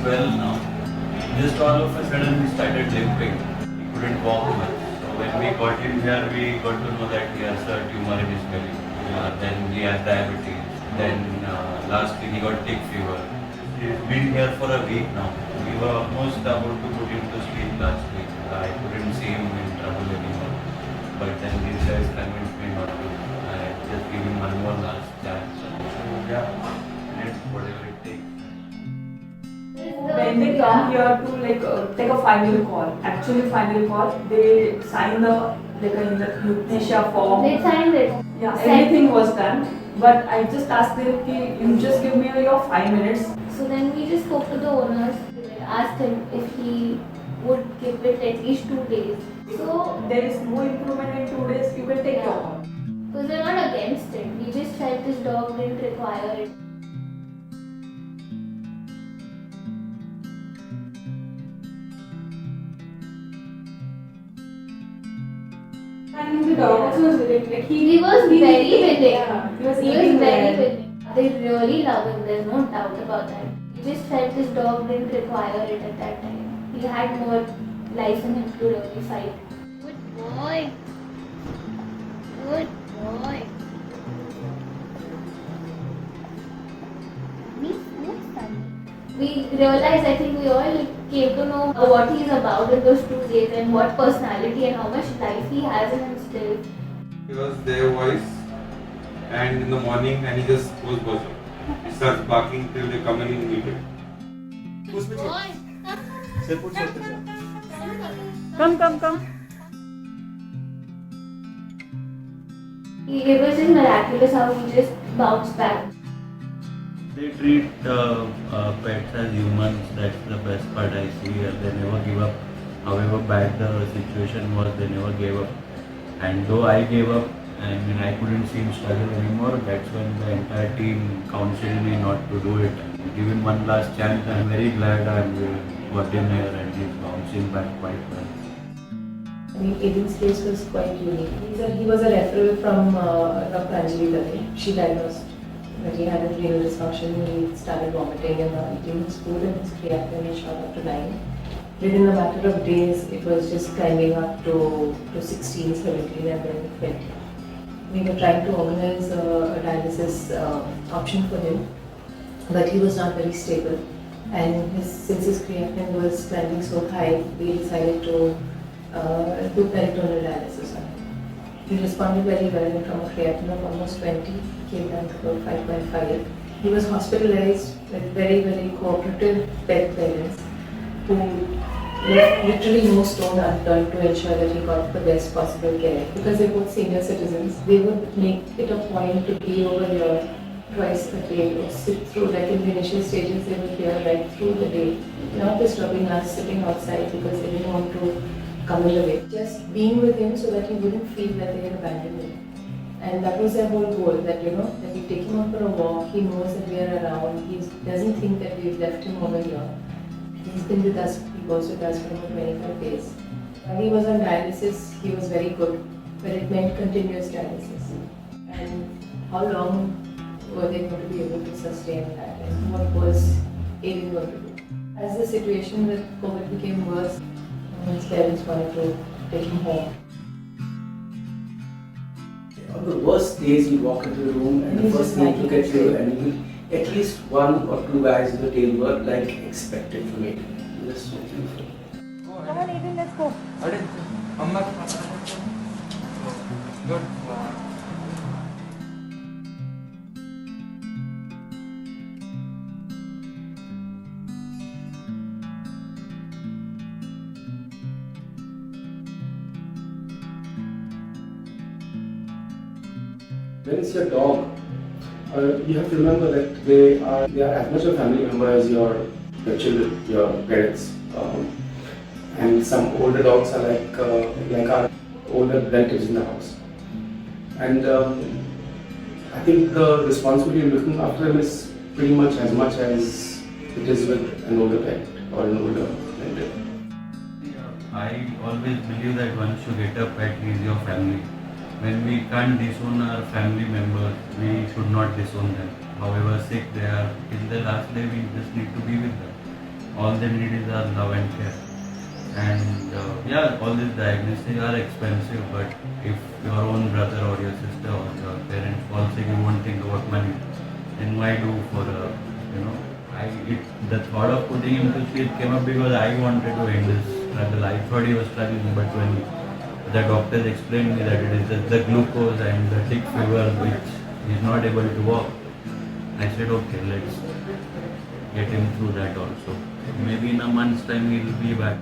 well now. Just all of a sudden he started limping. He couldn't walk much. So when we got him here, we got to know that he has a tumor in his belly. Then he has diabetes. Then last week he got tick fever. He's been here for a week now. We were almost about to put him to sleep last week. I couldn't see him in trouble anymore. But then these guys convinced me not to. I just give him one more last chance. So yeah, let's whatever it takes. When they come here to take a final call, actually final call, they sign the euthanasia form. They signed it. Yeah, everything was done. But I just asked them, you just give me your 5 minutes. So then we just spoke to the owners, asked him if he would give it at least 2 days. So There is no improvement in 2 days, you can take your call. because we're not against it, we just felt this dog didn't require it. And the dog also was willing. He was very willing. Yeah, he was eating very well. willing. They really love him, there's no doubt about that. We just felt this dog didn't require it at that time. He had more life in him to really fight. Good boy. Good boy. We realized, I think we all came to know what he's about in those 2 days and what personality and how much life he has in him still. He was their voice, and in the morning, and he just goes berserk. He starts barking till they come in and meet him. Come. It was just miraculous how he just bounced back. They treat pets as humans. That's the best part I see. They never give up. However bad the situation was, they never gave up. And though I gave up, and I couldn't see him struggle anymore, that's when the entire team counseled me not to do it. Give him one last chance. I'm very glad I've got him here and he's bouncing back quite well. I mean, Aiden's case was quite unique. He was a referral from Dr. Anjali Dave. She diagnosed that he had a renal dysfunction. He started vomiting and eating his food, and his creatinine shot up to 9. Within a matter of days, it was just climbing up to 16, 17, and then 20. We were trying to organize a dialysis option for him, but he was not very stable. And since his creatinine was climbing so high, we decided to do peritoneal dialysis on him. He responded very well, and from a creatinine of almost 20, came down to about 5.5. He was hospitalized with very, very cooperative pet parents who left literally no stone unturned to ensure that he got the best possible care. Because they're both senior citizens, they would make it a point to be over here twice a day or sit through, like in the initial stages, they were here right through the day, not disturbing us, sitting outside because they didn't want to come in the way. Just being with him so that he wouldn't feel that they had abandoned him. And that was their whole goal, that that we take him out for a walk, he knows that we are around, he doesn't think that we've left him over here. He's been with us, he was with us for about 25 days. When he was on dialysis, he was very good, but it meant continuous dialysis. And how long were they going to be able to sustain that, and what was Aiden going to do? As the situation with COVID became worse, his parents wanted to take him home. On the worst days, you walk into the room and the first thing look at you, and at least 1 or 2 guys in the table were like expected from it. It was so beautiful. Come on, Aiden, let's go. Good. When it's your dog, you have to remember that they are as much a family member as your children, your parents. And some older dogs are like our older relatives in the house. And I think the responsibility of looking after them is pretty much as it is with an older pet or an older relative. I always believe that once you get a pet, he is your family. When we can't disown our family members, we should not disown them. However sick they are, till the last day we just need to be with them. all they need is our love and care. And yeah, all these diagnoses are expensive, but if your own brother or your sister or your parents fall sick, you won't think about money. Then why do for the thought of putting him to sleep came up because I wanted to end his struggle. I thought he was struggling, but when the doctors explained me that it is just the glucose and the tick fever which he is not able to walk, I said okay, let's get him through that also. Maybe in a month's time he will be back.